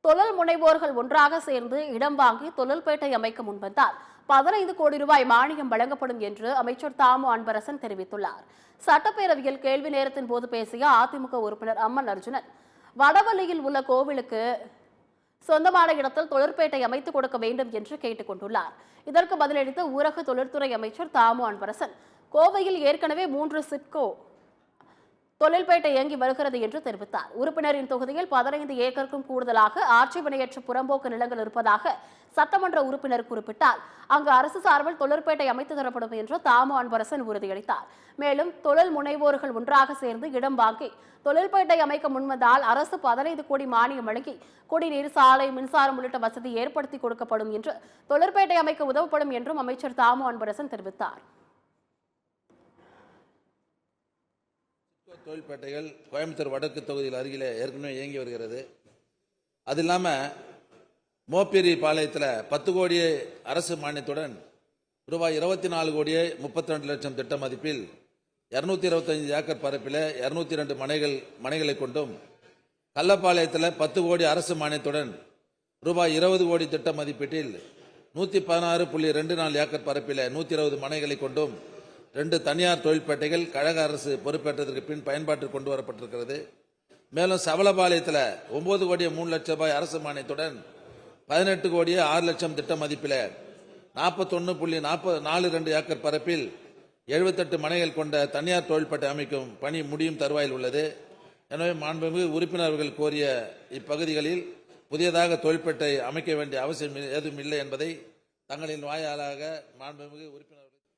தொழில் முனைவோர்கள் ஒன்றாக சேர்ந்து இடம் வாங்கி தொழில்பேட்டை அமைக்க முன்வந்தால் 15 கோடி ரூபாய் மானியம் வழங்கப்படும் என்று அமைச்சர் தாமு அன்பரசன் தெரிவித்துள்ளார். சட்டப்பேரவையில் கேள்வி நேரத்தின் போது பேசிய அதிமுக உறுப்பினர் அம்மன் அர்ஜுனன், வடவள்ளியில் உள்ள கோவிலுக்கு சொந்தமான இடத்தில் தொழிற்பேட்டை அமைத்துக் கொடுக்க வேண்டும் என்று கேட்டுக் கொண்டுள்ளார். இதற்கு பதிலளித்த ஊரக தொழில்துறை அமைச்சர் தாமு அன்பரசன், கோவையில் ஏற்கனவே 3 சிட்கோ தொழில்பேட்டை இயங்கி வருகிறது என்று தெரிவித்தார். உறுப்பினரின் தொகுதியில் 15 ஏக்கருக்கும் கூடுதலாக ஆட்சேபனையற்ற புறம்போக்கு நிலங்கள் இருப்பதாக சட்டமன்ற உறுப்பினர் குறிப்பிட்டார். அங்கு அரசு சார்பில் தொழிற்பேட்டை அமைத்து தரப்படும் என்று தாமு அன்பரசன் உறுதியளித்தார். மேலும் தொழில் முனைவோர்கள் ஒன்றாக சேர்ந்து இடம் வாங்கி தொழில்பேட்டை அமைக்க முன்வந்தால் அரசு 15 கோடி மானியம் வழங்கி குடிநீர், சாலை, மின்சாரம் உள்ளிட்ட வசதி ஏற்படுத்தி கொடுக்கப்படும் என்று தொழிற்பேட்டை அமைக்க உதவப்படும் என்றும் அமைச்சர் தாமு அன்பரசன் தெரிவித்தார். தொழில்பேட்டைகள் கோயம்புத்தூர் வடக்கு தொகுதியில் அருகிலே ஏற்கனவே இயங்கி வருகிறது. அது இல்லாமல் மோப்பேரி பாளையத்தில் 10 கோடி அரசு மானியத்துடன் ரூபாய் 24 கோடியே 32 லட்சம் திட்ட மதிப்பில் 225 ஏக்கர் பரப்பில் 202 மனைகளை கொண்டும், கள்ளப்பாளையத்தில் 10 கோடி அரசு மானியத்துடன் ரூபாய் 20 கோடி திட்ட மதிப்பீட்டில் 116.24 ஏக்கர் பரப்பில் 120 மனைகளை கொண்டும் 2 தனியார் தொழில்பேட்டைகள் கழக அரசு பொறுப்பேற்றதற்கு பின் பயன்பாட்டிற்கு கொண்டு வரப்பட்டிருக்கிறது. மேலும் சவலபாளையத்தில் 9 கோடியே 3 லட்சம் ரூபாய் அரசு மானியத்துடன் 18 கோடியே 6 லட்சம் திட்ட மதிப்பில் 41.42 ஏக்கர் பரப்பில் 78 மனைகள் கொண்ட தனியார் தொழில்பேட்டை அமைக்கும் பணி முடியும் தருவாயில் உள்ளது. எனவே மாண்புமிகு உறுப்பினர்கள் கோரிய இப்பகுதிகளில் புதியதாக தொழில்பேட்டை அமைக்க வேண்டிய அவசியம் ஏதும் இல்லை என்பதை தங்களின் வாயாளாக மாண்புமிகு உறுப்பினர்